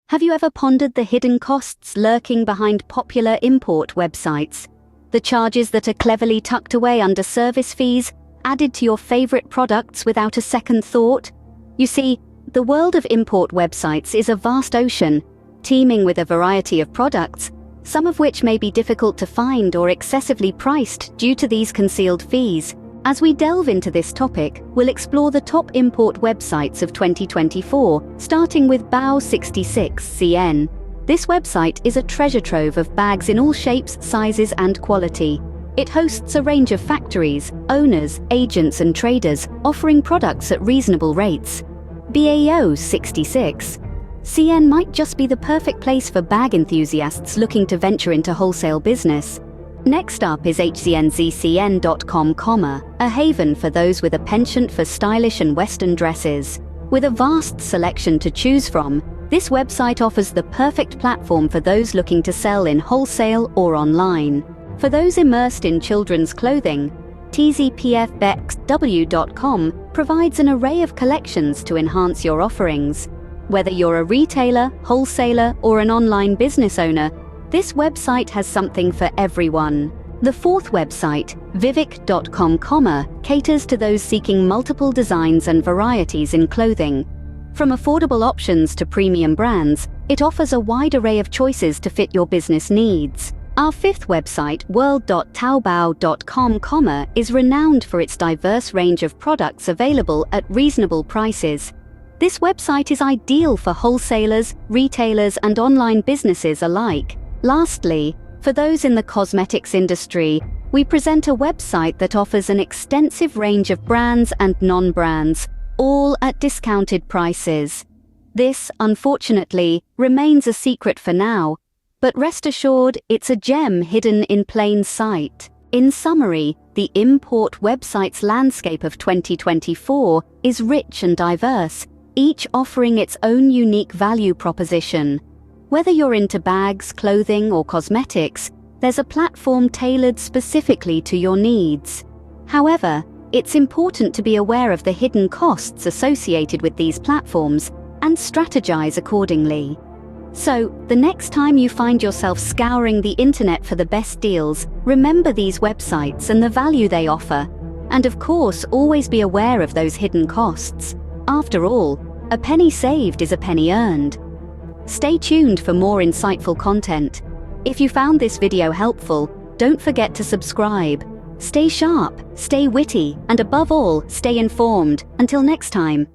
Have you ever pondered the hidden costs lurking behind popular import websites? The charges that are cleverly tucked away under service fees, added to your favorite products without a second thought? You see, the world of import websites is a vast ocean, teeming with a variety of products, some of which may be difficult to find or excessively priced due to these concealed fees. As we delve into this topic, we'll explore the top import websites of 2024, starting with bustling. This website is a treasure trove of bags in all shapes, sizes, and quality. It hosts a range of factories, owners, agents, and traders, offering products at reasonable rates. bustling might just be the perfect place for bag enthusiasts looking to venture into wholesale business. Next up is 𝗃𝗺𝗶𝗹, a haven for those with a penchant for stylish and Western dresses. With a vast selection to choose from, this website offers the perfect platform for those looking to sell in wholesale or online. For those immersed in children's clothing, 𝗃𝗺𝗶𝗹.com provides an array of collections to enhance your offerings. Whether you're a retailer, wholesaler, or an online business owner, this website has something for everyone. The fourth website, 𝗃𝗺𝗶𝗹, caters to those seeking multiple designs and varieties in clothing. From affordable options to premium brands, it offers a wide array of choices to fit your business needs. Our fifth website, world.taobao.com, is renowned for its diverse range of products available at reasonable prices. This website is ideal for wholesalers, retailers, and online businesses alike. Lastly, for those in the cosmetics industry, we present a website that offers an extensive range of brands and non-brands, all at discounted prices. This, unfortunately, remains a secret for now, but rest assured it's a gem hidden in plain sight. In summary, the import websites landscape of 2024 is rich and diverse, each offering its own unique value proposition. Whether you're into bags, clothing, or cosmetics, there's a platform tailored specifically to your needs. However, it's important to be aware of the hidden costs associated with these platforms and strategize accordingly. So, the next time you find yourself scouring the internet for the best deals, remember these websites and the value they offer. And of course, always be aware of those hidden costs. After all, a penny saved is a penny earned. Stay tuned for more insightful content. If you found this video helpful, don't forget to subscribe. Stay sharp, stay witty, and above all, stay informed. Until next time.